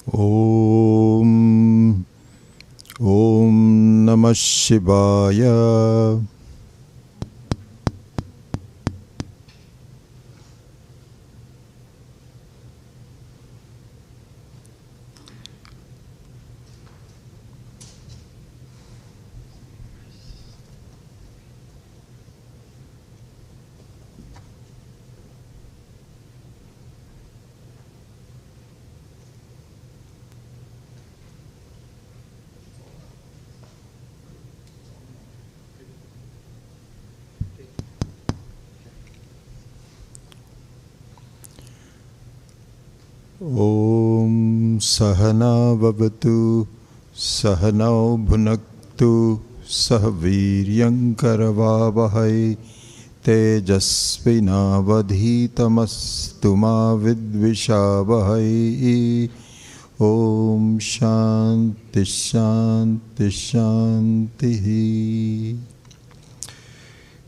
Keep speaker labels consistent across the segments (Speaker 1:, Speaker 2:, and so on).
Speaker 1: Om Namah Shivaya. Om Sahana Vavatu Sahanau Bhunaktu Sahaviryam Karavavahai Tejasvinavadhitamastu ma vidvishavahai. Om Shanti Shanti Shanti.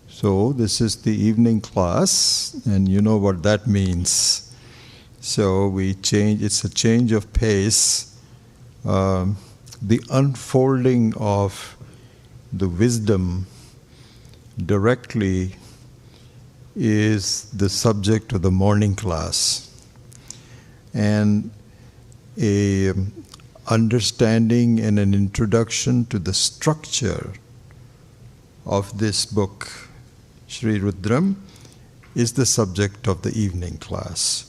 Speaker 1: So this is the evening class, and you know what that means. So we change, it's a change of pace. The unfolding of the wisdom directly is the subject of the morning class. And a understanding and an introduction to the structure of this book, ShriRudram, is the subject of the evening class.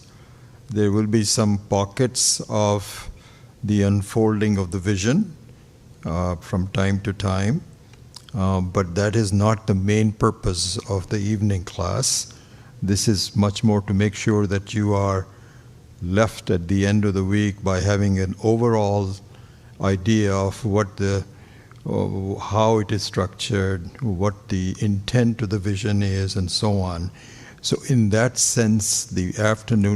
Speaker 1: There will be some pockets of the unfolding of the vision from time to time, but that is not the main purpose of the evening class. This is much more to make sure that you are left at the end of the week by having an overall idea of what how it is structured, what the intent of the vision is, and so on. So in that sense, the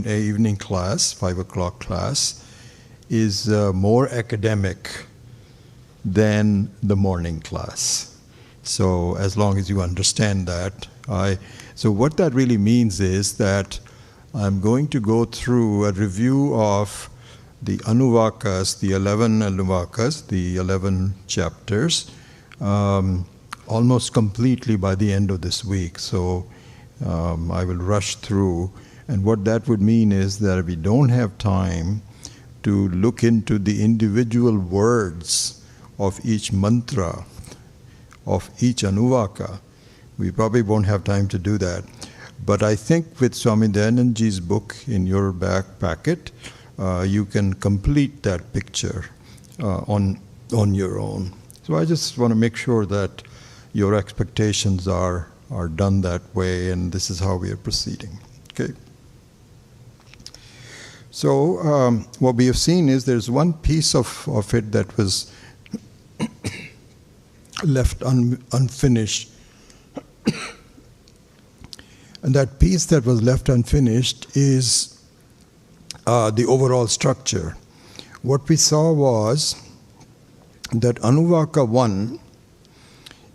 Speaker 1: evening class, 5 o'clock class, is more academic than the morning class. So as long as you understand that, so what that really means is that I'm going to go through a review of the Anuvakas, the 11 Anuvakas, the 11 chapters, almost completely by the end of this week. So I will rush through, and what that would mean is that we don't have time to look into the individual words of each mantra, of each Anuvaka. We probably won't have time to do that. But I think with Swami Dayanandaji's book in your back packet, you can complete that picture on your own. So I just want to make sure that your expectations are done that way, and this is how we are proceeding. Okay. So what we have seen is there's one piece of it that was left unfinished. And that piece that was left unfinished is the overall structure. What we saw was that Anuvaka 1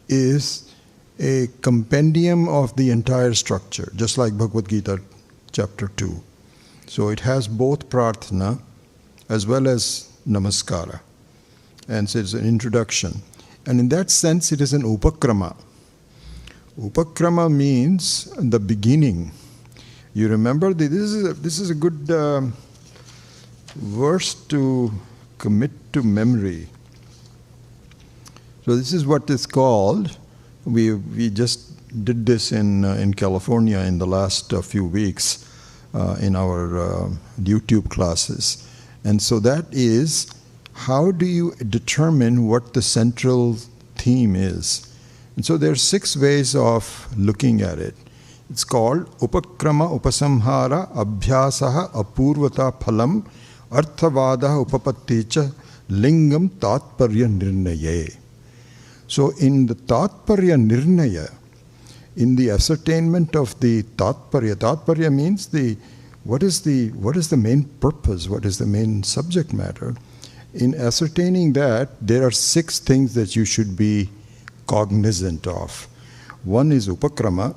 Speaker 1: is a compendium of the entire structure, just like Bhagavad Gita chapter 2. So it has both prarthana as well as namaskara. And so it's an introduction. And in that sense, it is an upakrama. Upakrama means the beginning. You remember, this is a good verse to commit to memory. So this is what is called. We just did this in California in the last few weeks in our YouTube classes. And so that is, how do you determine what the central theme is? And so there are 6 ways of looking at it. It's called Upakrama Upasamhara Abhyasaha Apurvata Phalam Arthavadaha Upapatticha Lingam Tatparya Nirnaye. So in the Tatparya Nirnaya, in the ascertainment of the Tatparya means what is the main purpose, what is the main subject matter. In ascertaining that, there are 6 things that you should be cognizant of. One is Upakrama,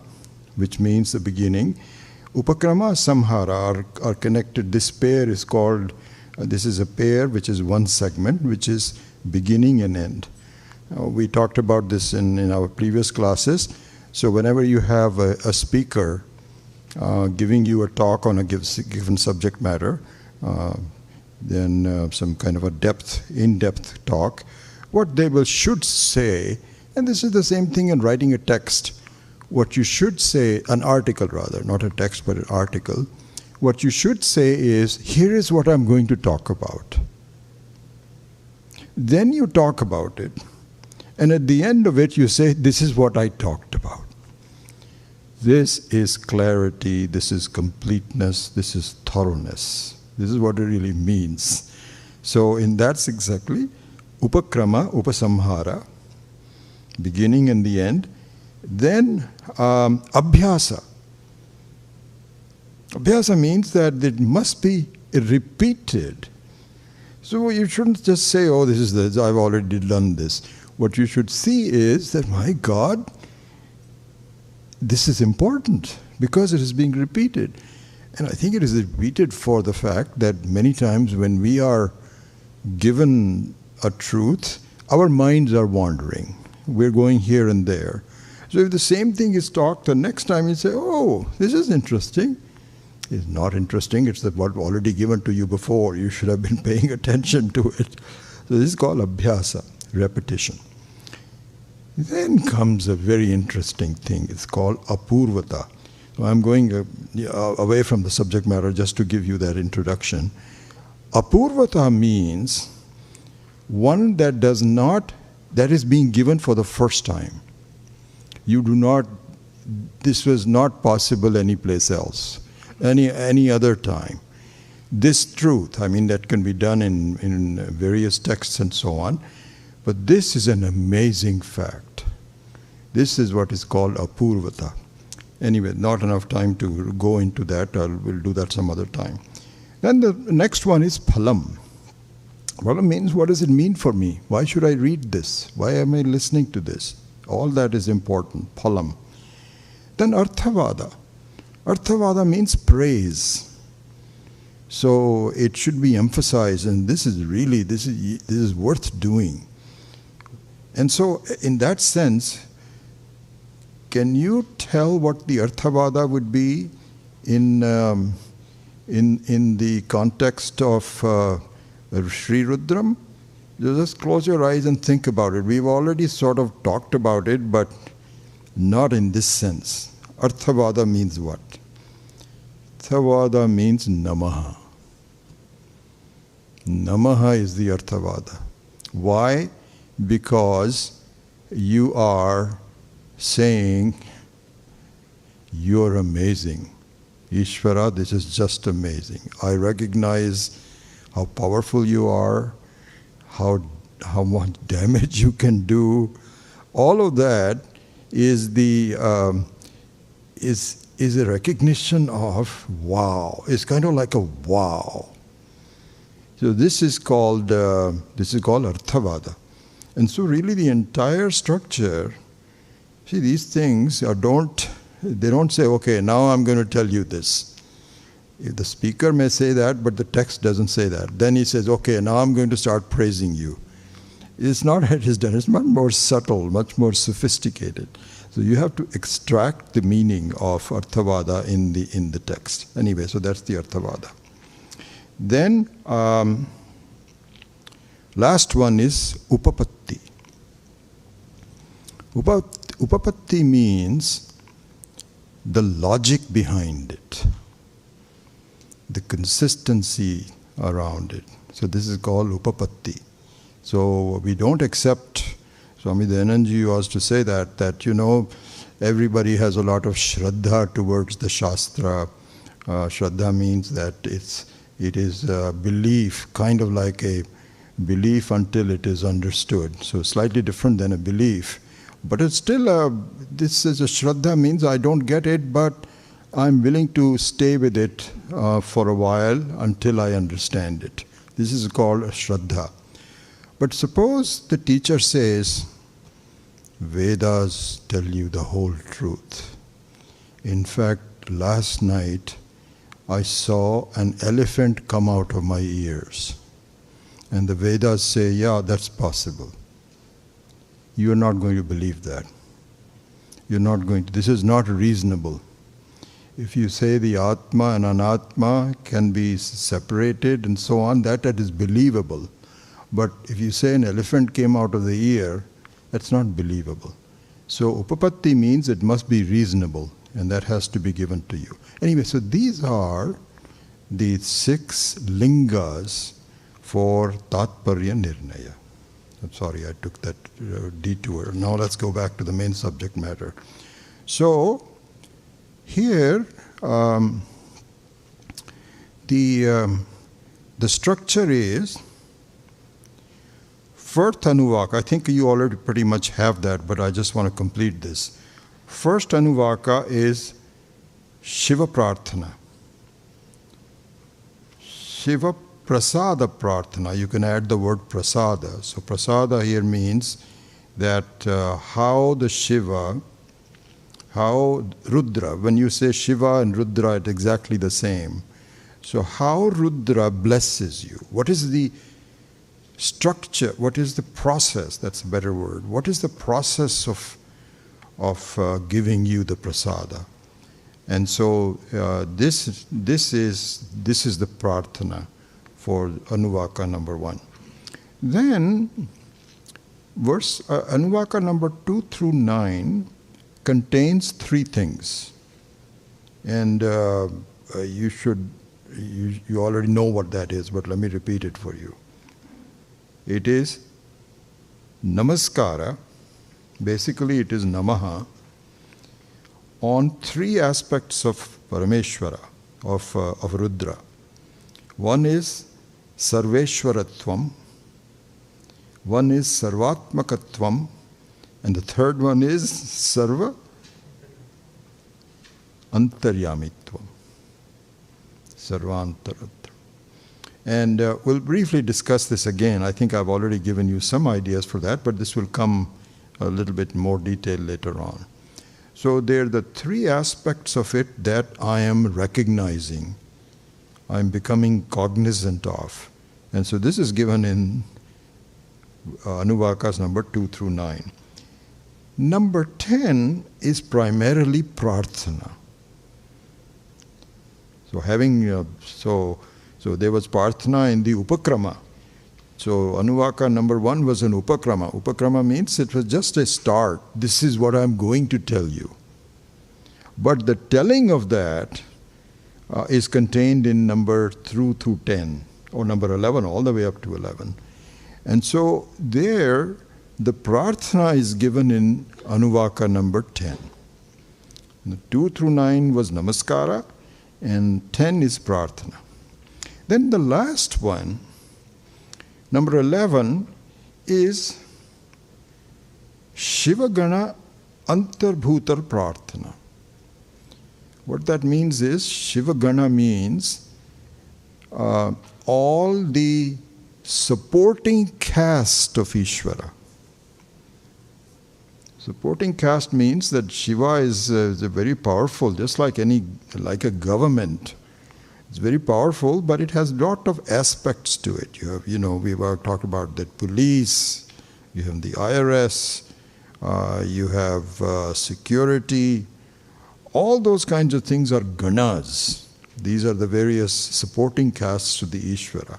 Speaker 1: which means the beginning. Upakrama Samhara are connected. This pair is called This is a pair which is one segment, which is beginning and end. We talked about this in our previous classes. So whenever you have a speaker giving you a talk on a given subject matter, then some kind of a in-depth talk, what they should say, and this is the same thing in writing a text, what you should say, an article rather, not a text but an article, what you should say is, here is what I'm going to talk about. Then you talk about it, and at the end of it you say, this is what I talked about. This is clarity, this is completeness, this is thoroughness. This is what it really means. So that's exactly upakrama, upasamhara, beginning and the end. Then abhyasa. Abhyasa means that it must be repeated. So you shouldn't just say, oh, I've already done this. What you should see is that, my God, this is important because it is being repeated. And I think it is repeated for the fact that many times when we are given a truth, our minds are wandering. We're going here and there. So if the same thing is talked, the next time you say, oh, this is interesting. It's not interesting, it's what already given to you before. You should have been paying attention to it. So this is called abhyasa, repetition. Then comes a very interesting thing. It's called apurvata. So I'm going away from the subject matter just to give you that introduction. Apurvata means one that is being given for the first time. This was not possible anyplace else, any other time. This truth, that can be done in various texts and so on, but this is an amazing fact. This is what is called apurvata. Anyway, not enough time to go into that. We'll do that some other time. Then the next one is phalam. Phalam means, what does it mean for me? Why should I read this? Why am I listening to this? All that is important, phalam. Then arthavada. Arthavada means praise. So it should be emphasized, and this is worth doing. And so in that sense, can you tell what the arthavada would be in the context of ShriRudram? Just close your eyes and think about it. We've already sort of talked about it, but not in this sense. Arthavada means what? Arthavada means namaha. Namaha is the arthavada. Why? Because you are saying, you're amazing. Ishvara, this is just amazing. I recognize how powerful you are, how much damage you can do. All of that is is a recognition of wow. It's kind of like a wow. So this is called arthavada. And so really the entire structure, see, these things they don't say, okay, now I'm going to tell you this. If the speaker may say that, but the text doesn't say that. Then he says, okay, now I'm going to start praising you. It's not how it is done. It's much more subtle, much more sophisticated. So you have to extract the meaning of arthavada in the text. Anyway, so that's the arthavada. Then last one is upapatti. Upapatti means the logic behind it, the consistency around it. So this is called upapatti. So we don't accept, Swami Dayananji used to say that everybody has a lot of shraddha towards the Shastra. Shraddha means that it is a belief, kind of like a belief until it is understood. So slightly different than a belief. But it's still this is a shraddha, means I don't get it, but I'm willing to stay with it for a while until I understand it. This is called a shraddha. But suppose the teacher says, Vedas tell you the whole truth. In fact, last night I saw an elephant come out of my ears. And the Vedas say, yeah, that's possible. You are not going to believe that. You're not going to, this is not reasonable. If you say the Atma and Anatma can be separated and so on, that is believable. But if you say an elephant came out of the ear, that's not believable. So upapatti means it must be reasonable, and that has to be given to you. Anyway, so these are the 6 lingas for Tatparya Nirnaya. I'm sorry I took that detour. Now let's go back to the main subject matter. So here the structure is first Anuvaka. I think you already pretty much have that, but I just want to complete this. First Anuvaka is Shiva Prarthana. Shiva Prasada Prarthana. You can add the word Prasada. So Prasada here means that how the Shiva, how Rudra, when you say Shiva and Rudra, it's exactly the same. So how Rudra blesses you. What is the structure? What is the process? That's a better word. What is the process of giving you the Prasada? And so this is the Prarthana for Anuvaka number 1. Then Anuvaka number 2 through 9 contains 3 things. And you already know what that is, but let me repeat it for you. It is Namaskara, basically it is Namaha, on 3 aspects of Parameshwara, of Rudra. One is Sarveshwaratvam, one is Sarvatmakatvam, and the third one is Sarva Antaryamitvam. Sarvantaratvam. And we'll briefly discuss this again. I think I've already given you some ideas for that, but this will come a little bit more detail later on. So there are the 3 aspects of it that I am recognizing, I'm becoming cognizant of. And so this is given in Anuvakas number 2 through 9. Number 10 is primarily Prarthana. So having, so there was Prarthana in the Upakrama. So Anuvaka number 1 was an Upakrama. Upakrama means it was just a start. This is what I'm going to tell you. But the telling of that is contained in number 2 through 10, or number 11, all the way up to 11. And so there, the Prarthana is given in Anuvaka number 10. The 2 through 9 was Namaskara, and 10 is Prarthana. Then the last one, number 11, is Shivagana Antarbhutar Prarthana. What that means is, Shivagana means all the supporting caste of Ishvara. Supporting caste means that Shiva is very powerful, just like a government. It's very powerful, but it has a lot of aspects to it. You have, we were talking about the police, you have the IRS, you have security. All those kinds of things are ganas. These are the various supporting castes to the Ishvara.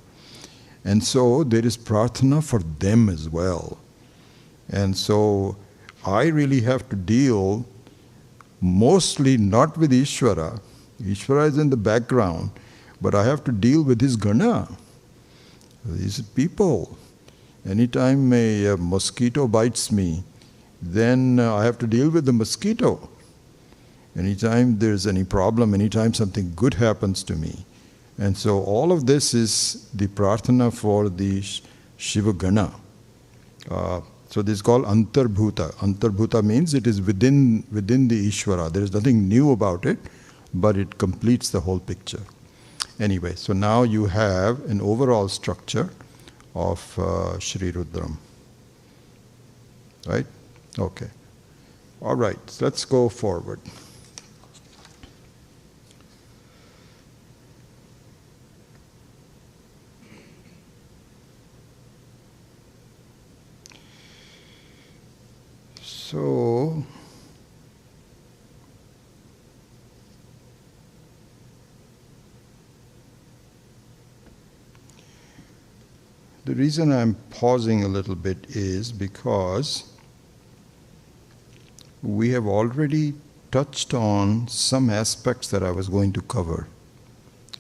Speaker 1: And so there is prarthana for them as well. And so I really have to deal mostly not with Ishvara. Ishvara is in the background, but I have to deal with his gana. These people. Anytime a mosquito bites me, then I have to deal with the mosquito. Anytime there's any problem, anytime something good happens to me. And so all of this is the prarthana for the Shiva Gana. So this is called Antarbhuta. Antarbhuta means it is within the Ishvara. There is nothing new about it, but it completes the whole picture. Anyway, so now you have an overall structure of ShriRudram. Right? Okay. All right, so let's go forward. So, the reason I'm pausing a little bit is because we have already touched on some aspects that I was going to cover.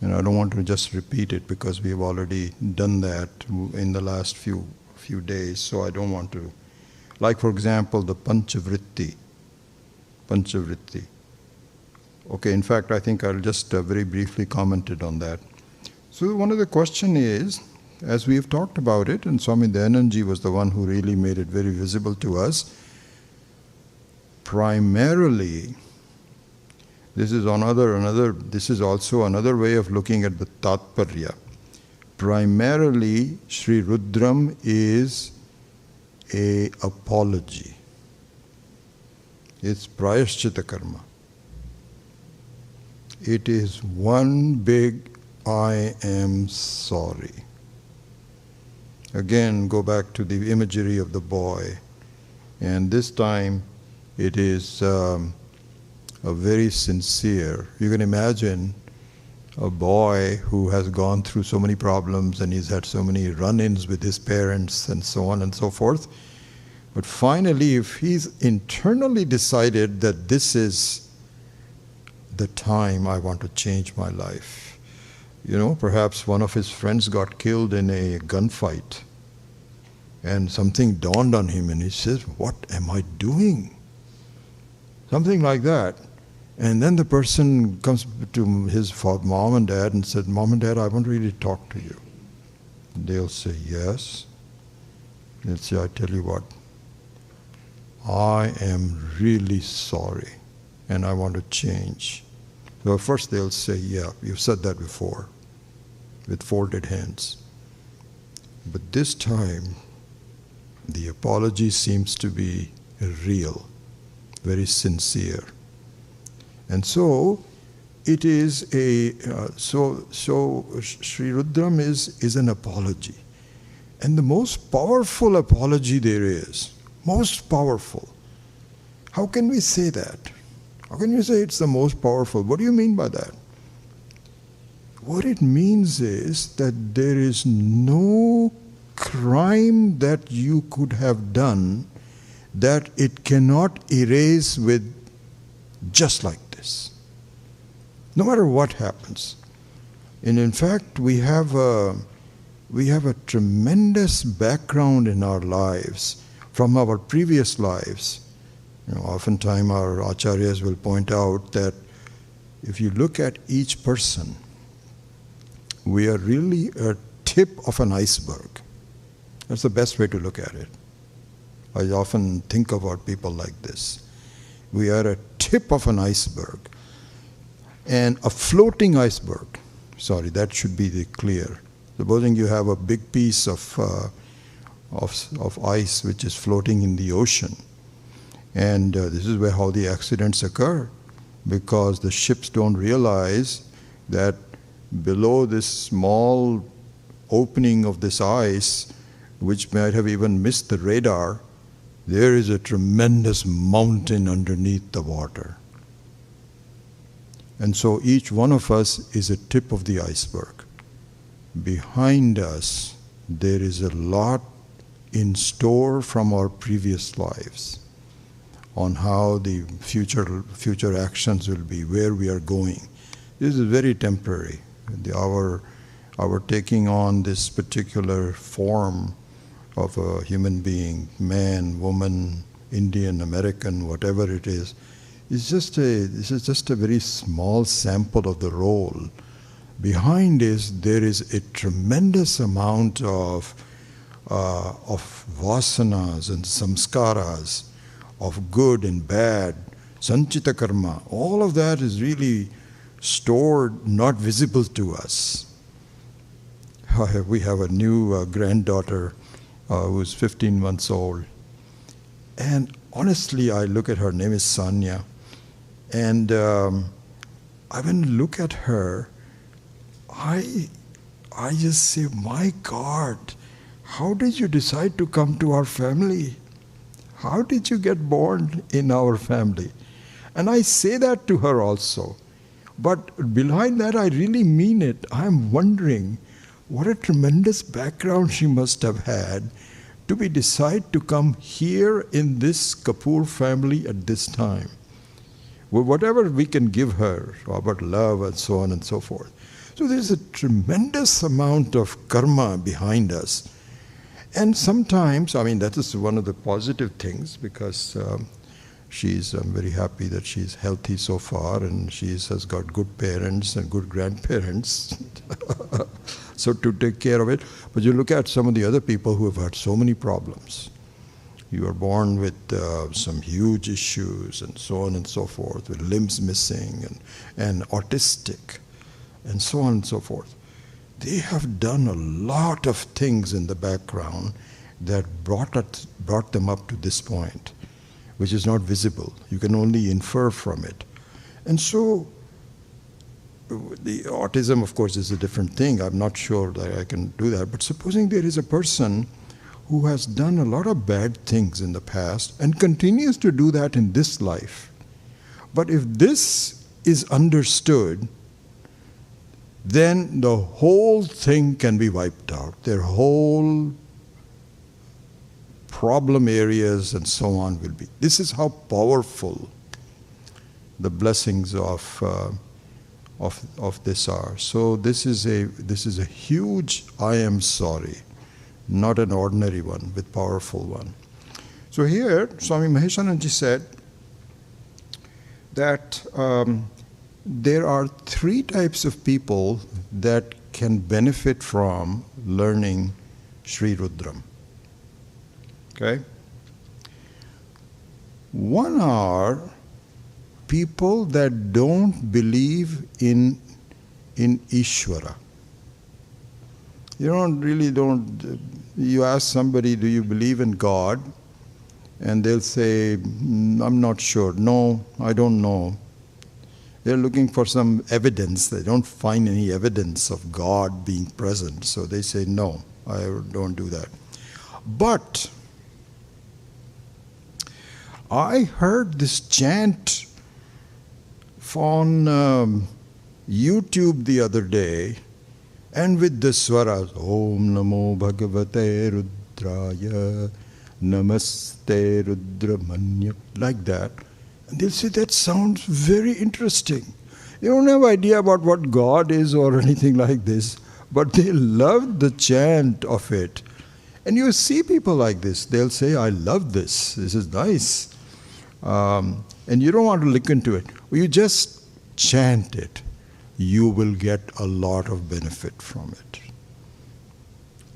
Speaker 1: And I don't want to just repeat it because we have already done that in the last few days, so I don't want to. Like, for example, the Panchavritti. Okay, in fact, I think I'll just very briefly commented on that. So one of the question is, as we have talked about it, and Swami Dayananji was the one who really made it very visible to us, primarily, this is also another way of looking at the Tatparya. Primarily, ShriRudram is a apology. It's Prayashchita Karma. It is one big I am sorry. Again, go back to the imagery of the boy. And this time, it is a very sincere. You can imagine a boy who has gone through so many problems and he's had so many run-ins with his parents and so on and so forth. But finally, if he's internally decided that this is the time I want to change my life. You know, perhaps one of his friends got killed in a gunfight and something dawned on him and he says, what am I doing? Something like that. And then the person comes to his mom and dad and said, Mom and Dad, I want to really talk to you. And they'll say, yes. They'll say, I tell you what, I am really sorry and I want to change. So first they'll say, yeah, you've said that before, with folded hands. But this time, the apology seems to be real, very sincere. And so, it is so ShriRudram is an apology. And the most powerful apology there is, most powerful. How can we say that? How can you say it's the most powerful? What do you mean by that? What it means is that there is no crime that you could have done that it cannot erase with just like this. No matter what happens. And in fact, we have a tremendous background in our lives from our previous lives. You know, oftentimes our acharyas will point out that if you look at each person, we are really a tip of an iceberg. That's the best way to look at it. I often think about people like this. We are a tip of an iceberg and a floating iceberg. Sorry, that should be clear. Supposing you have a big piece of ice which is floating in the ocean, and this is where how the accidents occur, because the ships don't realize that below this small opening of this ice, which might have even missed the radar, there is a tremendous mountain underneath the water. And so each one of us is a tip of the iceberg. Behind us, there is a lot in store from our previous lives on how the future actions will be, where we are going. This is very temporary. Our taking on this particular form of a human being, man, woman, Indian, American, whatever it is just a very small sample of the role. Behind this, there is a tremendous amount of vasanas and samskaras, of good and bad, sanchita karma. All of that is really stored, not visible to us. We have a new granddaughter who's 15 months old. And honestly, I look at her, name is Sanya, and I when I look at her, I just say, my God, how did you decide to come to our family? how did you get born in our family? And I say that to her also. But behind that, I really mean it. I'm wondering what a tremendous background she must have had to decide to come here in this Kapoor family at this time. Well, whatever we can give her about love and so on and so forth. So there's a tremendous amount of karma behind us. And sometimes, I mean, that is one of the positive things, because I'm very happy that she's healthy so far, and she has got good parents and good grandparents so to take care of it. But you look at some of the other people who have had so many problems. You are born with some huge issues and so on and so forth, with limbs missing and autistic and so on and so forth. They have done a lot of things in the background that brought them up to this point, which is not visible. You can only infer from it. And so the autism, of course, is a different thing. I'm not sure that I can do that. But supposing there is a person who has done a lot of bad things in the past and continues to do that in this life. But if this is understood, then the whole thing can be wiped out. Their whole problem areas and so on will be. This is how powerful the blessings of this are. So this is a huge I am sorry, not an ordinary one, but powerful one. So here, Swami Maheshananji said that there are three types of people that can benefit from learning ShriRudram. Okay? One are people that don't believe in Ishvara. You ask somebody, do you believe in God? And they'll say, I'm not sure. No, I don't know. They're looking for some evidence. They don't find any evidence of God being present. So they say, no, I don't do that. But I heard this chant on YouTube the other day, and with the swaras, Om Namo Bhagavate Rudraya, Namaste Rudramanya, like that. And they'll say, that sounds very interesting. They don't have idea about what God is or anything like this, but they love the chant of it. And you see people like this. They'll say, I love this. This is nice. And you don't want to look into it. You just chant it. You will get a lot of benefit from it.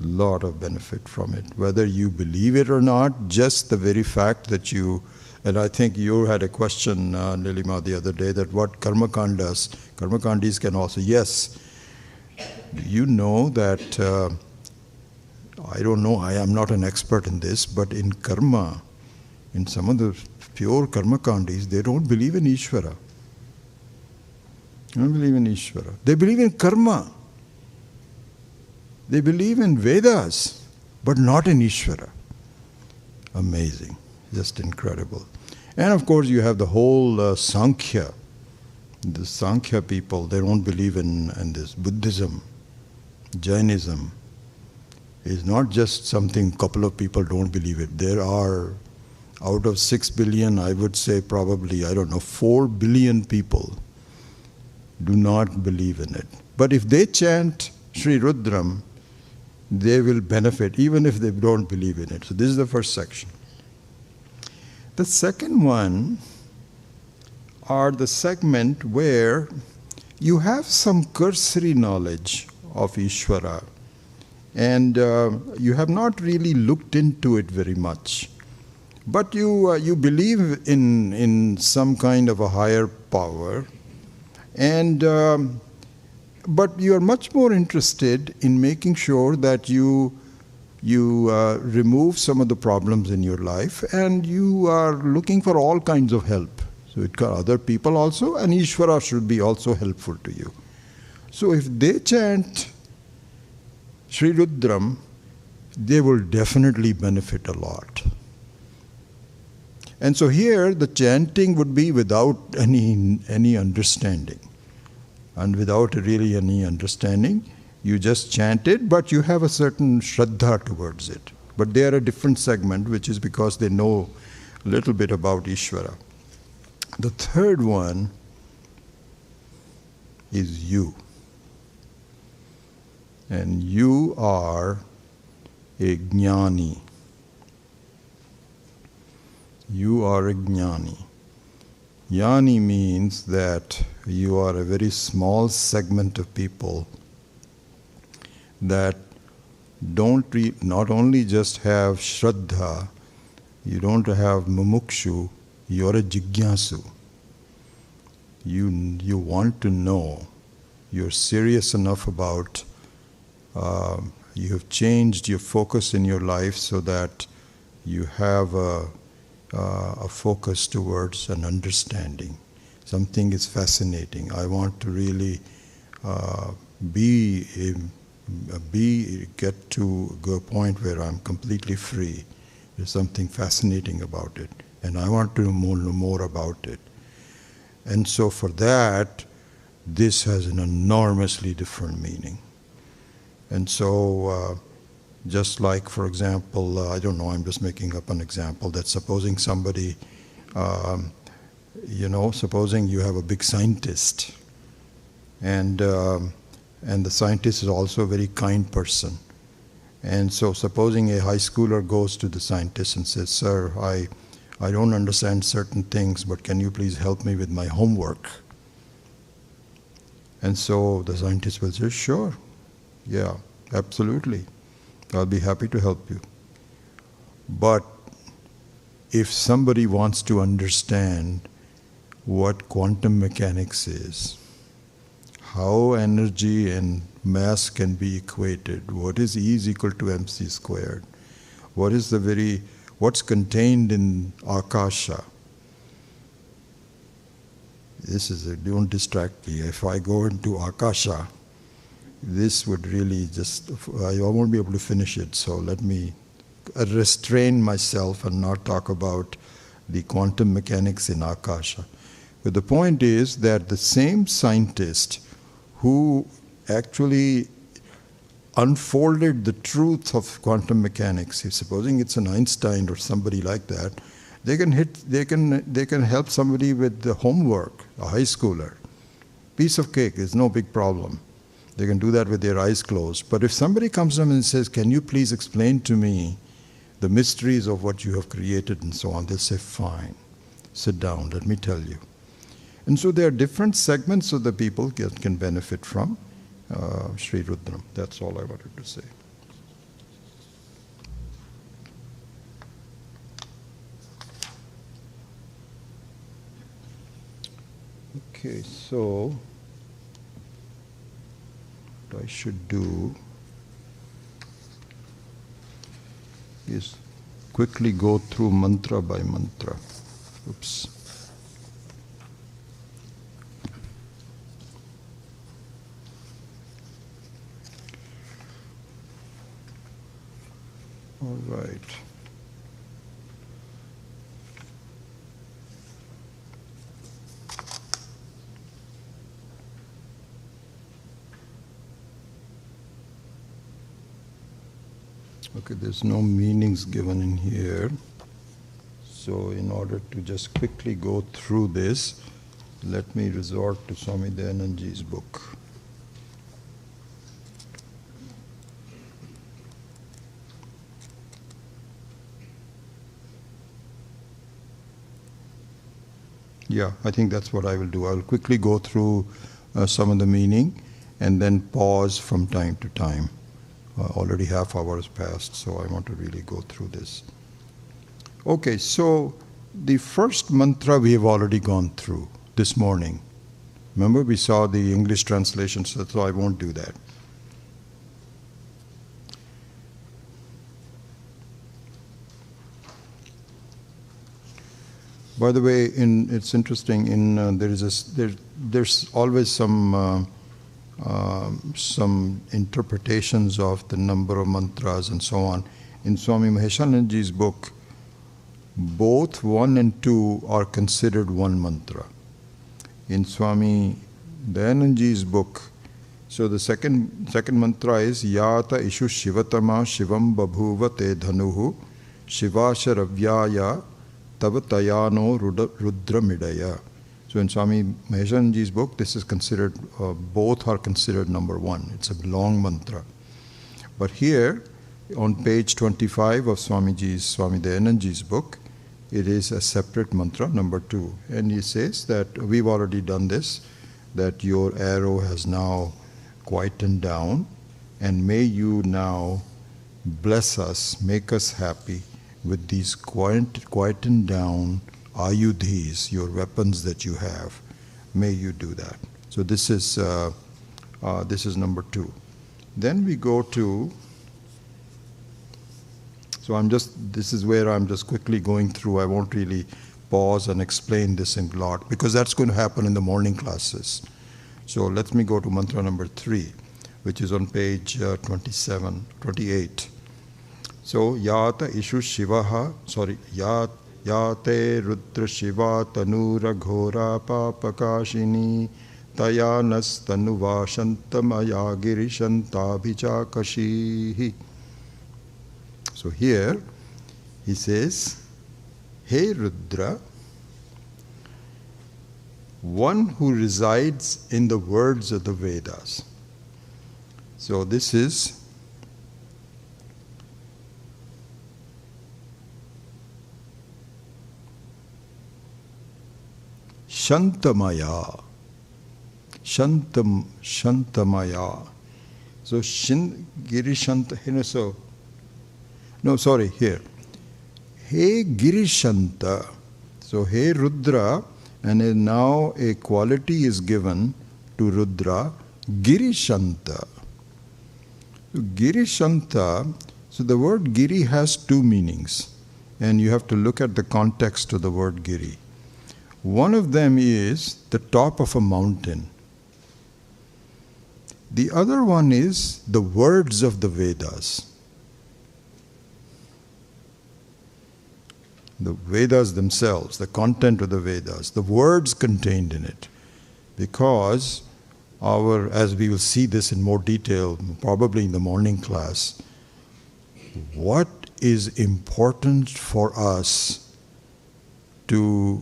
Speaker 1: Lot of benefit from it. Whether you believe it or not, just the very fact that you... And I think you had a question, Nilima, the other day, that what Karmakand does. Karmakandis can also, yes. You know that, I don't know, I am not an expert in this, but in karma, in some of the pure Karmakandis, they don't believe in Ishvara. They don't believe in Ishvara. They believe in karma. They believe in Vedas, but not in Ishvara. Amazing. Just incredible. And of course you have the whole Sankhya. The Sankhya people, they don't believe in this. Buddhism, Jainism is not just something couple of people don't believe it. There are, out of 6 billion, I would say probably, 4 billion people do not believe in it. But if they chant ShriRudram, they will benefit even if they don't believe in it. So this is the first section. The second one are the segment where you have some cursory knowledge of Ishvara and you have not really looked into it very much. But you believe in some kind of a higher power, and but you are much more interested in making sure that you remove some of the problems in your life, and you are looking for all kinds of help. So it got other people also, and Ishvara should be also helpful to you. So if they chant ShriRudram, they will definitely benefit a lot. And so here the chanting would be without any understanding. And without really any understanding, you just chant it, but you have a certain shraddha towards it. But they are a different segment, which is because they know a little bit about Ishvara. The third one is you. And you are a jnani. You are a jnani. Jnani means that you are a very small segment of people that not only just have shraddha, you don't have mumukshu, you're a jigyasu. You want to know. You're serious enough about, you have changed your focus in your life so that you have a focus towards an understanding. Something is fascinating. I want to really get to a point where I'm completely free. There's something fascinating about it, and I want to know more about it. And so for that, this has an enormously different meaning. And so just like, for example, I don't know, I'm just making up an example, that supposing somebody, supposing you have a big scientist, and the scientist is also a very kind person. And so supposing a high schooler goes to the scientist and says, "Sir, I don't understand certain things, but can you please help me with my homework?" And so the scientist will say, "Sure, yeah, absolutely. I'll be happy to help you." But if somebody wants to understand what quantum mechanics is, how energy and mass can be equated, what is E is equal to mc squared, what's contained in Akasha. Don't distract me. If I go into Akasha, this would really I won't be able to finish it, so let me restrain myself and not talk about the quantum mechanics in Akasha. But the point is that the same scientist who actually unfolded the truth of quantum mechanics, supposing it's an Einstein or somebody like that, they can help somebody with the homework, a high schooler. Piece of cake is no big problem. They can do that with their eyes closed. But if somebody comes to them and says, "Can you please explain to me the mysteries of what you have created," and so on, they'll say, "Fine, sit down, let me tell you." And so there are different segments of the people can benefit from ShriRudram. That's all I wanted to say. Okay, so what I should do is quickly go through mantra by mantra. Oops. All right. Okay, there's no meanings given in here. So in order to just quickly go through this, let me resort to Swami Dayanandaji's book. Yeah, I think that's what I will do. I will quickly go through some of the meaning and then pause from time to time. Already half hour has passed, so I want to really go through this. Okay, so the first mantra we have already gone through this morning. Remember, we saw the English translation, so I won't do that. By the way, it's interesting. There's always some interpretations of the number of mantras and so on. In Swami Maheshanandaji's book, both 1 and 2 are considered one mantra. In Swami Dayananji's book, so the second mantra is Yata Ishu Shivatama Shivam Babhuva Te Dhanuhu Shivasharavyaya Tavatayano Rudramidaya. So in Swami Maheshanji's book, this is considered, both are considered number 1. It's a long mantra. But here, on page 25 of Swami Dayananji's book, it is a separate mantra, number 2. And he says that we've already done this, that your arrow has now quietened down, and may you now bless us, make us happy with these quietened down ayudhis, your weapons that you have. May you do that. So this is number 2. Then we go to, so this is where I'm just quickly going through. I won't really pause and explain this in a lot, because that's going to happen in the morning classes. So let me go to mantra number 3, which is on page 28. So Yata Ishu Shivaha, Yate Rudra Shiva Tanura Ghora Papakashini Tayanas Tanuva Shantamaya Girishantabhichakashihi. So here he says, Hey Rudra, one who resides in the words of the Vedas. So this is Shantamaya. Shantamaya. So Girishanta, so no, sorry, here. Hey Girishanta. So Hey Rudra, and now a quality is given to Rudra, Girishanta. So Girishanta, so the word Giri has 2 meanings, and you have to look at the context of the word Giri. One of them is the top of a mountain. The other one is the words of the Vedas. The Vedas themselves, the content of the Vedas, the words contained in it. Because as we will see this in more detail, probably in the morning class, what is important for us to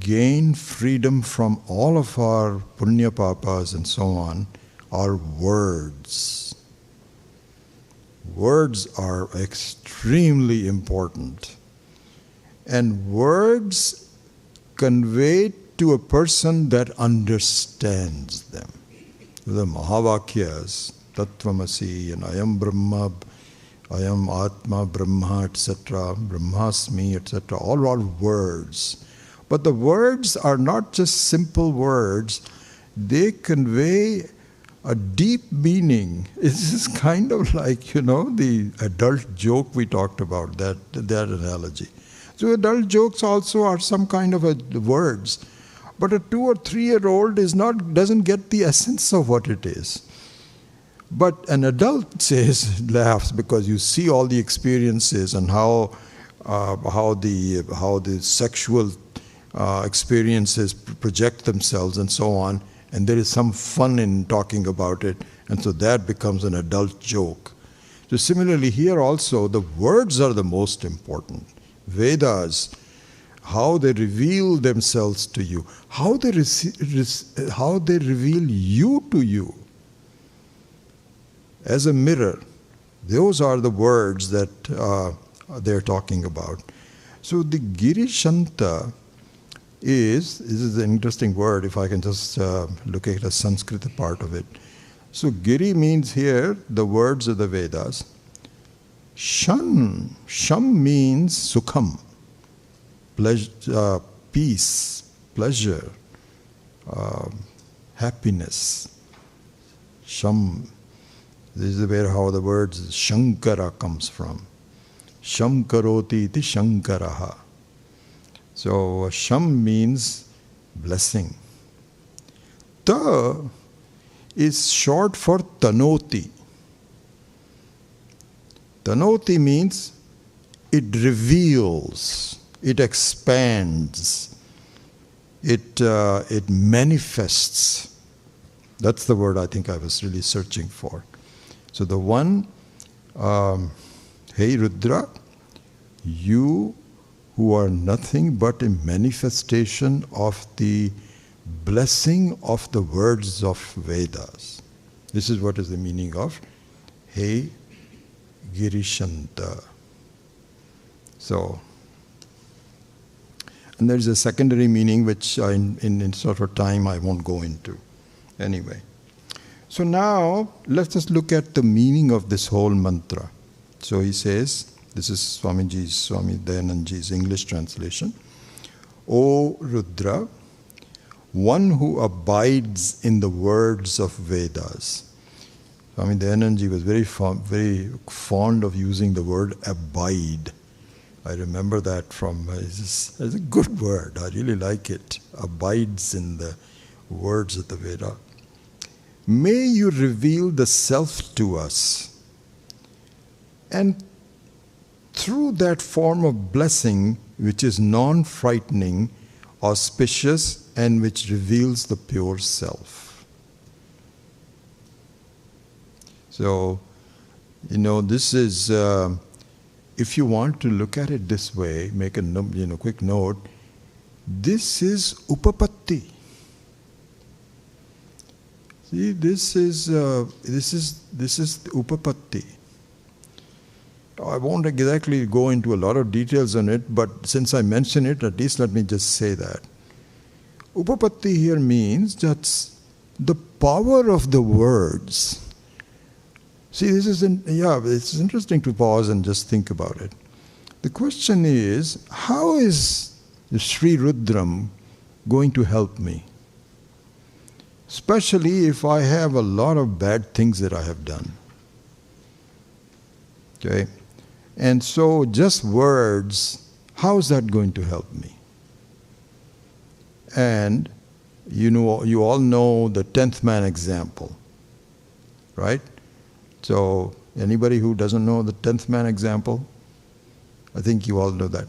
Speaker 1: gain freedom from all of our punya papas and so on are words. Words are extremely important. And words convey to a person that understands them. The Mahavakyas, Tattvamasi and Ayam Brahma, Ayam Atma Brahma, etc., Brahmasmi, etc., all are words. But the words are not just simple words, they convey a deep meaning. This is kind of like, the adult joke we talked about, that analogy. So adult jokes also are some kind of words. But a 2 or 3-year-old doesn't get the essence of what it is. But an adult laughs because you see all the experiences and how the sexual experiences project themselves and so on, and there is some fun in talking about it, and so that becomes an adult joke. So similarly here also, the words are the most important. Vedas, how they reveal themselves to you, how they reveal you to you as a mirror. Those are the words that they're talking about. So the Girishanta this is an interesting word, if I can just look at the Sanskrit part of it. So Giri means here the words of the Vedas. Sham means sukham, pleasure, peace, pleasure, happiness. Sham, this is where how the word Shankara comes from. Sham karoti iti Shankaraha. So Sham means blessing. Ta is short for Tanoti. Tanoti means it reveals. it expands, it manifests. That's the word I think I was really searching for. So the one, hey Rudra, you who are nothing but a manifestation of the blessing of the words of Vedas. This is what is the meaning of Hey Girishanta. So, and there is a secondary meaning which in sort of time I won't go into. Anyway. So now, let's just look at the meaning of this whole mantra. So he says, this is Swami Dayanandaji's English translation. O Rudra, one who abides in the words of Vedas. Swami Dayanandaji was very fond of using the word abide. I remember that from, it's a good word, I really like it. Abides in the words of the Veda. May you reveal the self to us. And through that form of blessing, which is non-frightening, auspicious, and which reveals the pure self. So, this is, if you want to look at it this way, make a quick note, this is upapatti. See, this is upapatti. I won't exactly go into a lot of details on it, but since I mention it, at least let me just say that. Upapatti here means that's the power of the words. See, it's interesting to pause and just think about it. The question is, how is ShriRudram going to help me? Especially if I have a lot of bad things that I have done. Okay? And so just words, how is that going to help me? And you all know the 10th man example, right? So anybody who doesn't know the 10th man example? I think you all know that.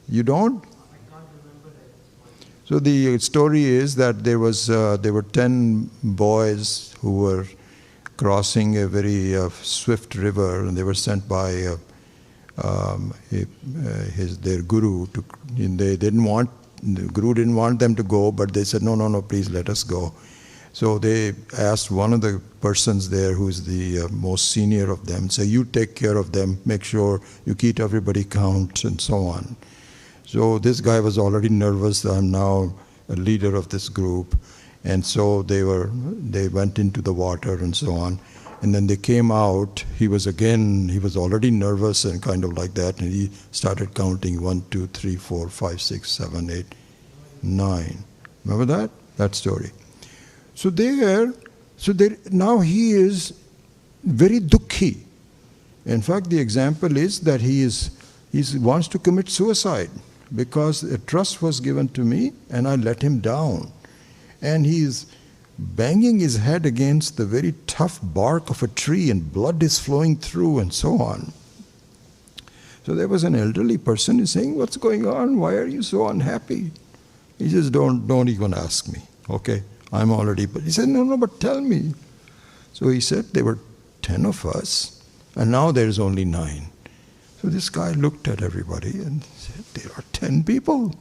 Speaker 1: You don't? So the story is that there were 10 boys who were crossing a very swift river, and they were sent by their guru. The guru didn't want them to go, but they said, no, please let us go. So they asked one of the persons there, who's the most senior of them, say, you take care of them, make sure you keep everybody count, and so on. So this guy was already nervous. I'm now a leader of this group. And so they went into the water and so on. And then they came out. He was already nervous and kind of like that. And he started counting 1, 2, 3, 4, 5, 6, 7, 8, 9. Remember that story? So now he is very dukkhi. In fact, the example is that he wants to commit suicide, because a trust was given to me and I let him down. And he's banging his head against the very tough bark of a tree, and blood is flowing through and so on. So there was an elderly person who's saying, what's going on? Why are you so unhappy? He says, don't even ask me. Okay, I'm already, but he said, no, but tell me. So he said, there were 10 of us and now there's only 9. So this guy looked at everybody and said, there are 10 people.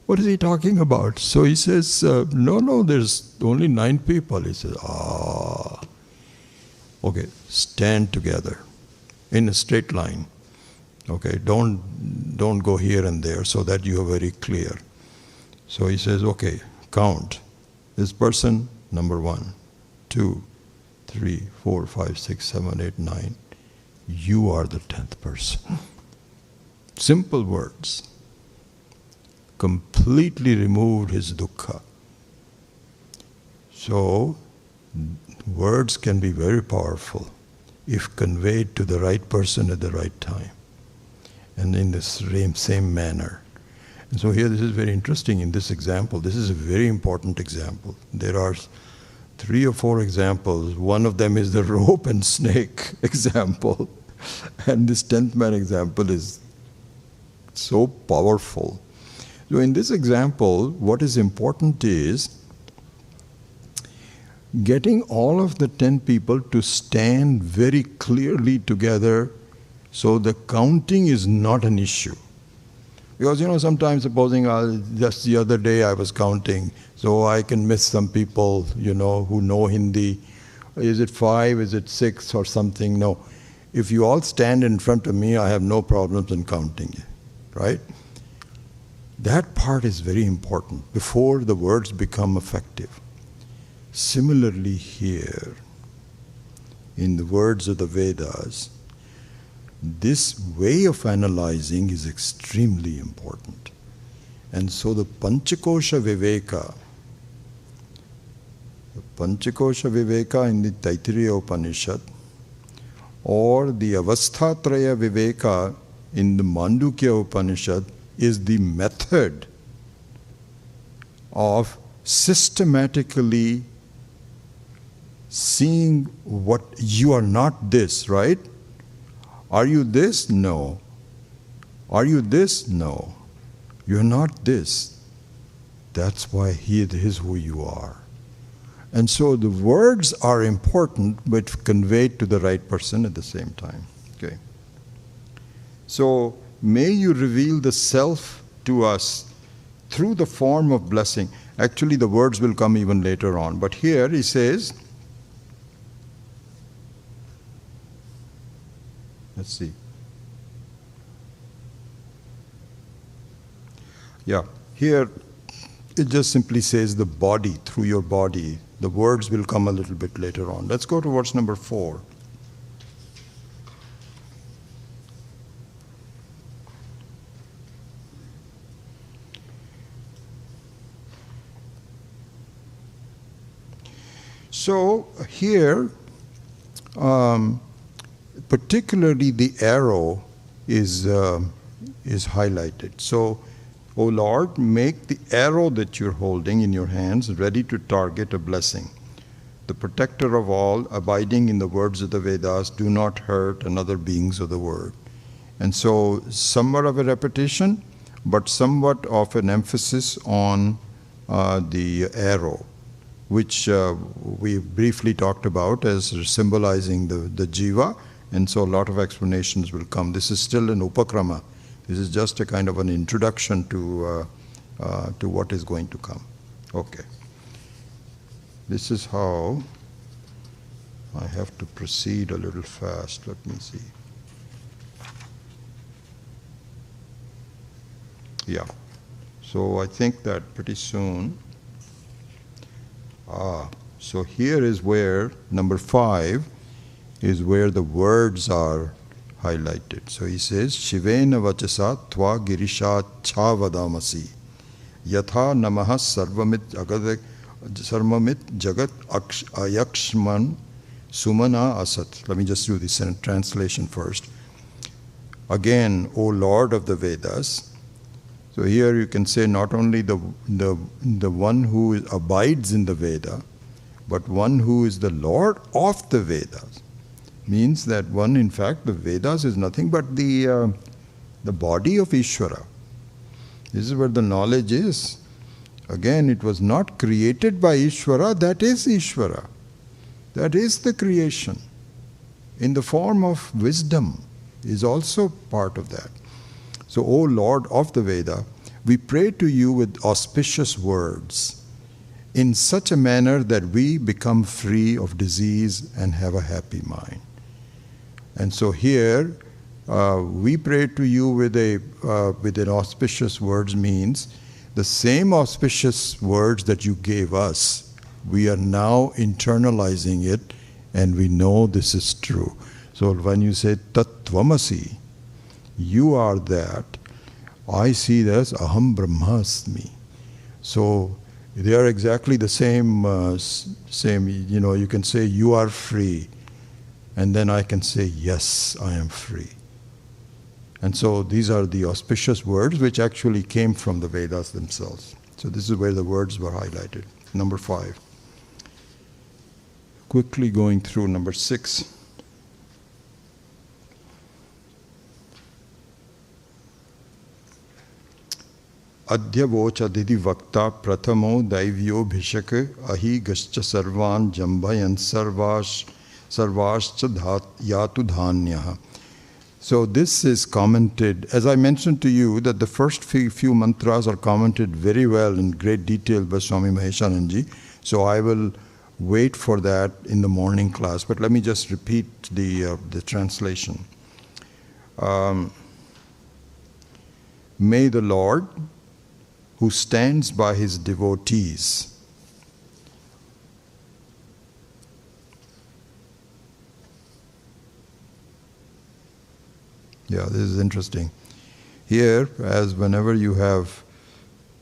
Speaker 1: What is he talking about? So he says, no, there's only 9 people. He says, okay, stand together in a straight line. Okay, don't go here and there, so that you are very clear. So he says, okay, count. This person, number 1, 2, 3, 4, 5, 6, 7, 8, 9. You are the 10th person. Simple words. Completely removed his dukkha. So, words can be very powerful if conveyed to the right person at the right time, and in the same manner. And so here, this is very interesting in this example. This is a very important example. There are 3 or 4 examples. One of them is the rope and snake example. And this 10th man example is so powerful. So in this example, what is important is getting all of the 10 people to stand very clearly together so the counting is not an issue. Because, sometimes supposing just the other day I was counting, so I can miss some people, who know Hindi. Is it 5, is it 6 or something? No. If you all stand in front of me, I have no problems in counting, right? That part is very important before the words become effective. Similarly here, in the words of the Vedas, this way of analyzing is extremely important. And so the Panchakosha Viveka in the Taittiriya Upanishad, or the Avasthatraya Viveka in the Mandukya Upanishad, is the method of systematically seeing what you are not this, right? Are you this? No. Are you this? No. You're not this. That's why He is who you are. And so the words are important, but conveyed to the right person at the same time. Okay. So may you reveal the self to us through the form of blessing. Actually, the words will come even later on. But here he says, let's see. Yeah, here it just simply says the body, through your body. The words will come a little bit later on. Let's go to verse number 4. So here, particularly the arrow is highlighted. So, O Lord, make the arrow that you're holding in your hands ready to target a blessing. The protector of all, abiding in the words of the Vedas, do not hurt another beings of the word. And so, somewhat of a repetition, but somewhat of an emphasis on the arrow, which we briefly talked about as symbolizing the jiva. And so a lot of explanations will come. This is still an upakrama. This is just a kind of an introduction to what is going to come. Okay. This is how I have to proceed a little fast. Let me see. Yeah. So I think that pretty soon. So here is where number 5 is where the words are highlighted. So he says, Shivena vachasa tva girisha chavadamasi yatha namaha sarvamit jagat ayakshman sumana asat. Let me just do this in translation first. Again, O Lord of the Vedas. So here you can say not only the one who abides in the Veda, but one who is the Lord of the Vedas. Means that one, in fact, the Vedas is nothing but the body of Ishvara. This is where the knowledge is. Again, it was not created by Ishvara, that is Ishvara. That is the creation. In the form of wisdom is also part of that. So, O Lord of the Veda, we pray to you with auspicious words in such a manner that we become free of disease and have a happy mind. And so here, we pray to you with an auspicious words means the same auspicious words that you gave us, we are now internalizing it and we know this is true. So when you say Tat Tvamasi, you are that, I see that as Aham Brahmasmi. So they are exactly the same, you can say you are free. And then I can say, yes, I am free. And so these are the auspicious words which actually came from the Vedas themselves. So this is where the words were highlighted. Number 5. Quickly going through number 6. Adhyavocha didi vakta prathamo daivyo bhishak ahi gascha sarvan jambayan sarvascha yatu dhanyaha. So this is commented, as I mentioned to you, that the first few mantras are commented very well in great detail by Swami Maheshananji. So I will wait for that in the morning class. But let me just repeat the translation. May the Lord, who stands by his devotees, yeah, this is interesting. Here, as whenever you have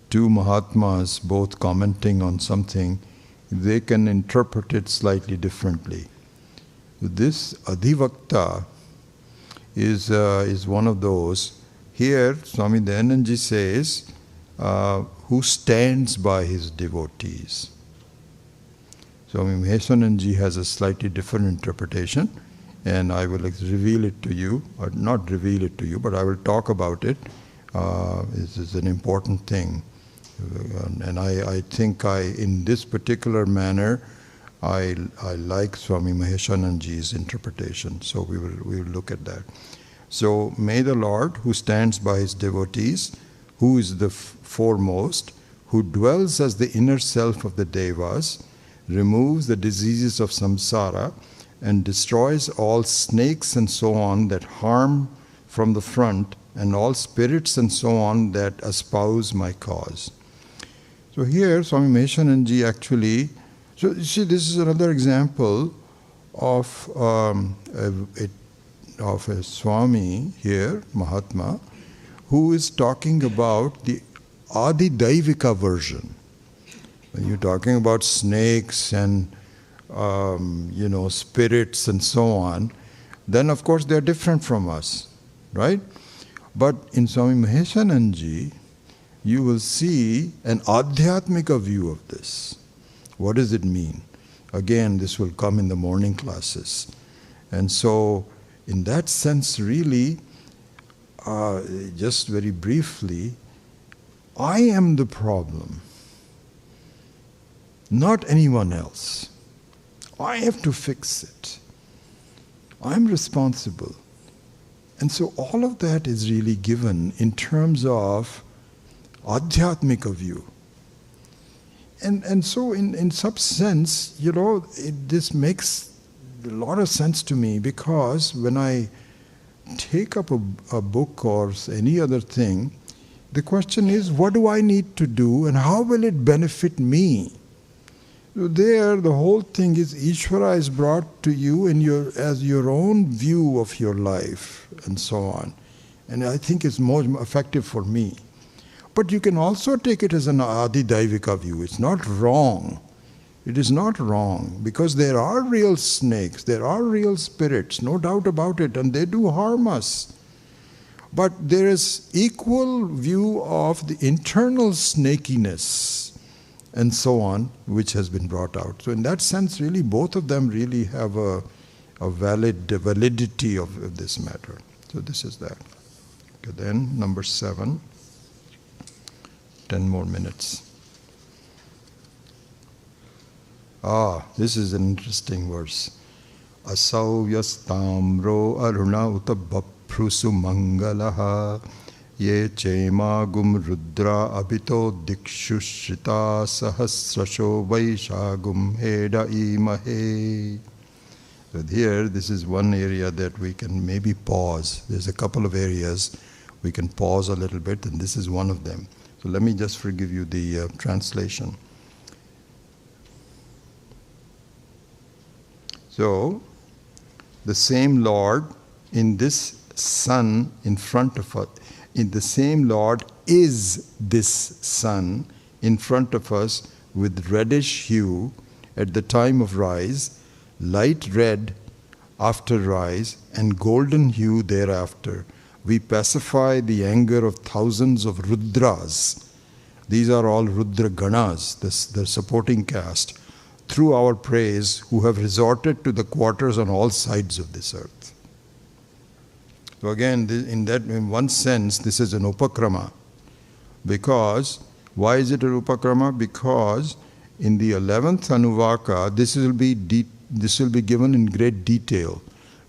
Speaker 1: two Mahatmas both commenting on something, they can interpret it slightly differently. This Adhivakta is one of those. Here, Swami Dayananji says, who stands by his devotees. Swami Maheshananji has a slightly different interpretation, and I will reveal it to you, or not reveal it to you, but I will talk about it. This is an important thing. And I think in this particular manner, I like Swami Maheshananji's interpretation. So we will look at that. So may the Lord, who stands by his devotees, who is the foremost, who dwells as the inner self of the Devas, removes the diseases of samsara, and destroys all snakes and so on that harm from the front, and all spirits and so on that espouse my cause. So here, Swami Maheshananji actually, so you see, this is another example of a Swami here, Mahatma, who is talking about the Adi Daivika version. When you're talking about snakes and spirits and so on, then of course they're different from us, right? But in Swami Maheshananji, you will see an Adhyatmika view of this. What does it mean? Again, this will come in the morning classes. And so, in that sense, really, just very briefly, I am the problem, not anyone else. I have to fix it. I'm responsible. And so all of that is really given in terms of Adhyatmika view. And so in some sense, this makes a lot of sense to me, because when I take up a book or any other thing, the question is, what do I need to do and how will it benefit me? So there, the whole thing is Ishvara is brought to you as your own view of your life and so on. And I think it's more effective for me. But you can also take it as an Adi Daivika view. It's not wrong. It is not wrong, because there are real snakes, there are real spirits, no doubt about it, and they do harm us. But there is equal view of the internal snakiness and so on, which has been brought out. So in that sense, really, both of them really have a validity of this matter. So this is that. Okay, then number 7. 10 more minutes. This is an interesting verse. Asau yastamro aruna uta baprusu mangalaha ye chema gum rudra abhito dikshu shrita sahasrasho vaishagum heda imahe. So here, this is one area that we can maybe pause. There's a couple of areas we can pause a little bit, and this is one of them. So let me just forgive you the translation. So, the same Lord in this sun in front of us, the same Lord is this sun in front of us with reddish hue at the time of rise, light red after rise, and golden hue thereafter. We pacify the anger of thousands of Rudras. These are all Rudra Ganas, the supporting caste, through our praise, who have resorted to the quarters on all sides of this earth. So again, in one sense, this is an upakrama. Because, why is it a Rupakrama? Because in the 11th Anuvaka, this will be given in great detail,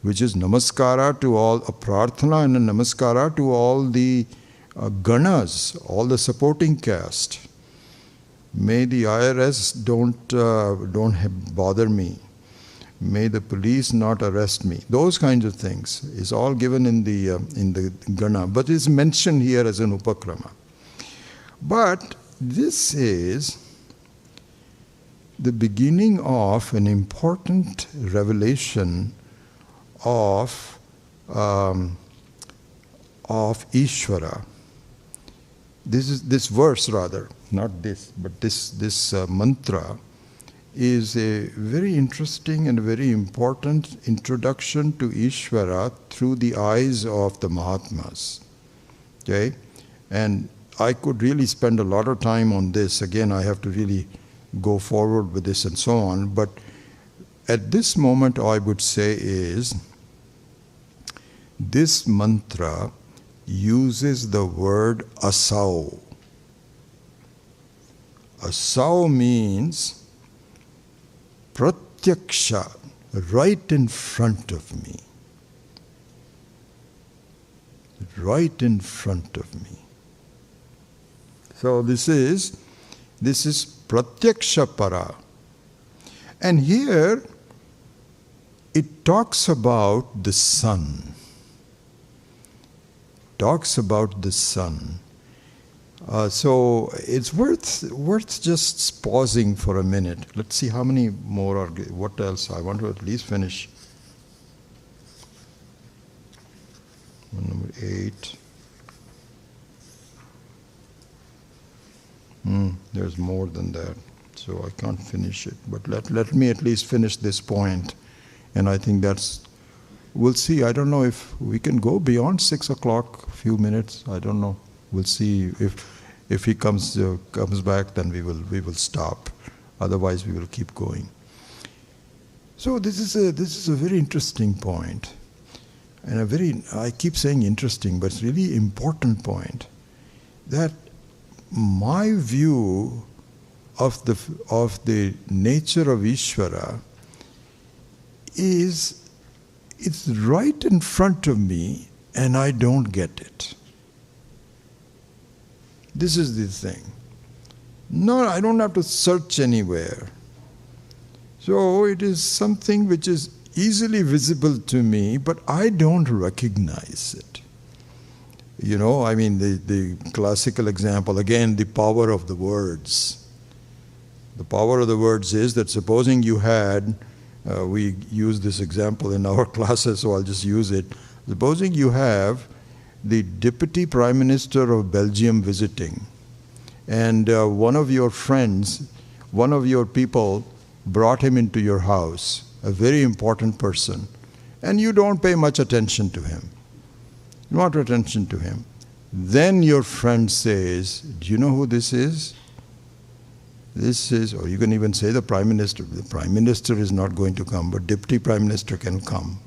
Speaker 1: which is Namaskara to all, a Prarthana and a Namaskara to all the Ganas, all the supporting caste. May the IRS don't bother me. May the police not arrest me. Those kinds of things is all given in the Gana, but is mentioned here as an Upakrama. But this is the beginning of an important revelation of Ishvara. This verse rather, not this, but this mantra is a very interesting and very important introduction to Ishvara through the eyes of the Mahatmas. Okay? And I could really spend a lot of time on this. Again, I have to really go forward with this and so on. But at this moment, I would say is this mantra uses the word asau. Asau means pratyaksha, right in front of me. Right in front of me. So this is pratyaksha para. And here it talks about the sun. Talks about the sun. So it's worth just pausing for a minute. Let's see how many more are. What else? I want to at least finish. Number 8. There's more than that, so I can't finish it. But let me at least finish this point, and I think we'll see. I don't know if we can go beyond 6 o'clock. A few minutes. I don't know. We'll see if he comes back, then we will stop. Otherwise, we will keep going. So this is a very interesting point, and I keep saying interesting, but it's really important point. That my view of the nature of Ishvara is it's right in front of me, and I don't get it. This is the thing. No, I don't have to search anywhere. So it is something which is easily visible to me, but I don't recognize it. You know, I mean, the classical example, again, the power of the words. The power of the words is that supposing you had, we use this example in our classes, so I'll just use it. Supposing you have the Deputy Prime Minister of Belgium visiting, and one of your friends, one of your people brought him into your house, a very important person, and you don't pay much attention to him. Not attention to him. Then your friend says, do you know who this is? This is, or you can even say the Prime Minister. The Prime Minister is not going to come, but Deputy Prime Minister can come.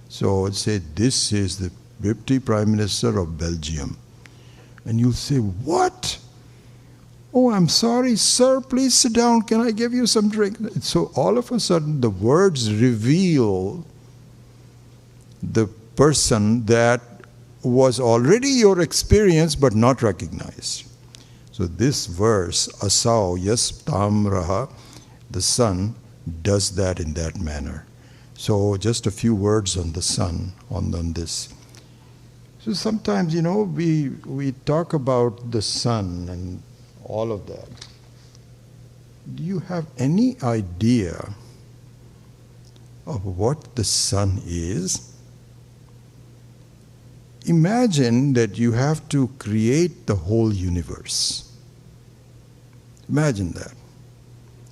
Speaker 1: So say, this is the Deputy Prime Minister of Belgium. And you'll say, what? Oh, I'm sorry, sir, please sit down. Can I give you some drink? So all of a sudden, the words reveal the person that was already your experience but not recognized. So this verse, asau yas tamraha, the sun, does that in that manner. So just a few words on the sun, on this. So sometimes, you know, we talk about the sun and all of that. Do you have any idea of what the sun is? Imagine that you have to create the whole universe. Imagine that.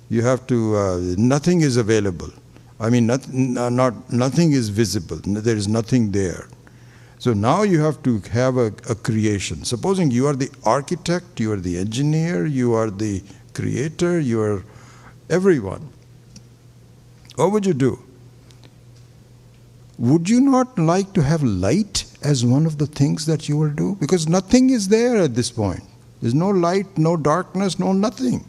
Speaker 1: You have to, nothing is available. I mean, nothing is visible. There is nothing there. So now you have to have a creation. Supposing you are the architect, you are the engineer, you are the creator, you are everyone. What would you do? Would you not like to have light as one of the things that you will do? Because nothing is there at this point. There's no light, no darkness, no nothing.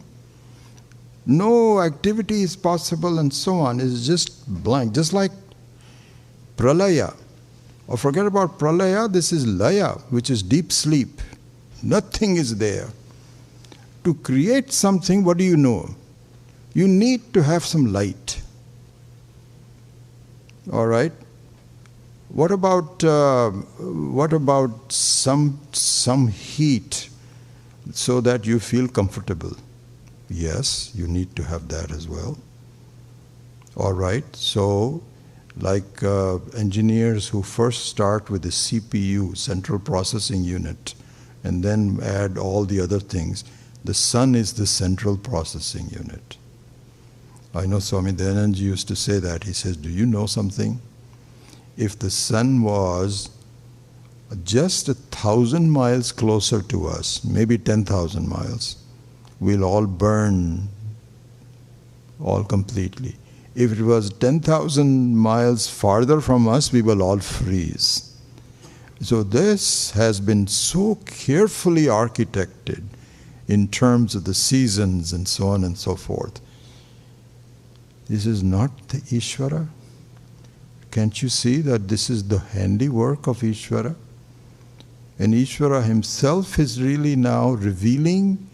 Speaker 1: No activity is possible and so on. It's just blank. Just like pralaya. Or forget about pralaya, this is laya, which is deep sleep. Nothing is there. To create something, what do you know? You need to have some light. All right? What about some heat so that you feel comfortable? Yes, you need to have that as well. All right, so like engineers who first start with the CPU, Central Processing Unit, and then add all the other things. The sun is the Central Processing Unit. I know Swami Dayanand used to say that. He says, do you know something? If the sun was just 1,000 miles closer to us, maybe 10,000 miles, we'll all burn all completely. If it was 10,000 miles farther from us, we will all freeze. So this has been so carefully architected in terms of the seasons and so on and so forth. This is not the Ishvara. Can't you see that this is the handiwork of Ishvara? And Ishvara himself is really now revealing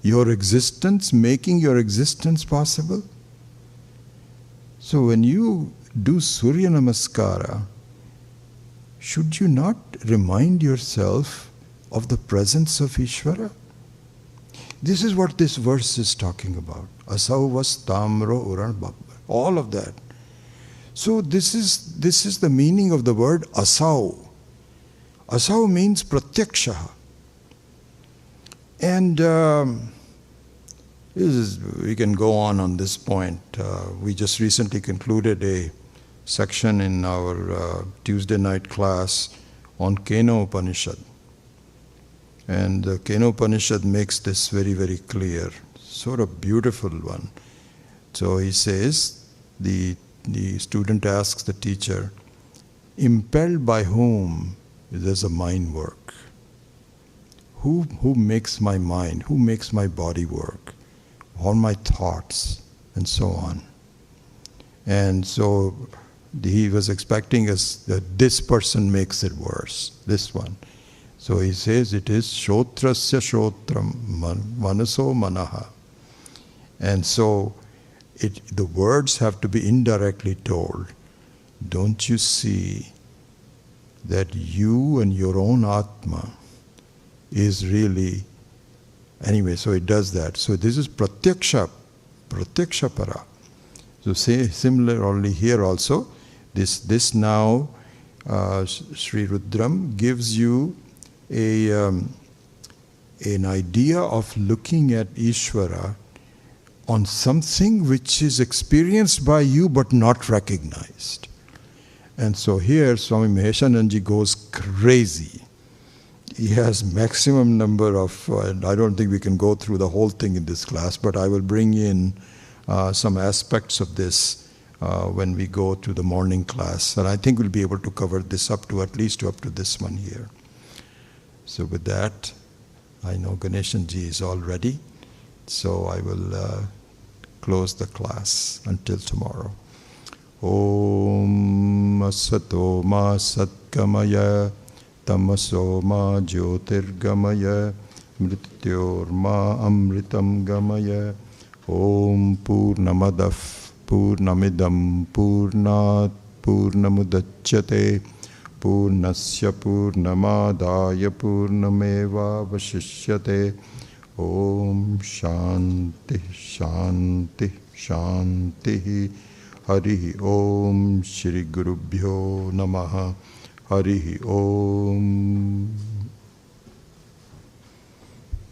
Speaker 1: your existence, making your existence possible. So when you do Surya Namaskara, should you not remind yourself of the presence of Ishvara? This is what this verse is talking about. Asau vas tamro uran bhakva. All of that. So this is the meaning of the word asau. Asau means pratyaksha. And we can go on this point. We just recently concluded a section in our Tuesday night class on Kena Upanishad. And the Kena Upanishad makes this very, very clear. Sort of beautiful one. So he says, the student asks the teacher, impelled by whom does a mind work? Who makes my mind? Who makes my body work? All my thoughts and so on. And so he was expecting us that this person makes it worse, this one. So he says it is shotrasya shotram manaso manaha. And so the words have to be indirectly told. Don't you see that you and your own Atma is really... Anyway, so it does that. So this is pratyaksha para. So say similarly here also, this now ShriRudram gives you an idea of looking at Ishvara on something which is experienced by you but not recognized. And so here Swami Maheshananji goes crazy. He has maximum number of, and I don't think we can go through the whole thing in this class, but I will bring in some aspects of this when we go to the morning class. And I think we'll be able to cover this at least up to this one here. So with that, I know Ganeshanji is all ready. So I will close the class until tomorrow. Om Asato Ma Satkamaya Tamaso Ma Jyotirgamaya Mrityor Ma Amritam Gamaya Om Purnamadav Purnamidam Purnat Purnamudachyate Purnasya Purnamadaya Purnameva Vashishyate Om Shanti Shanti Shanti Harihi Om Shri Gurubhyo Namaha Harihi Om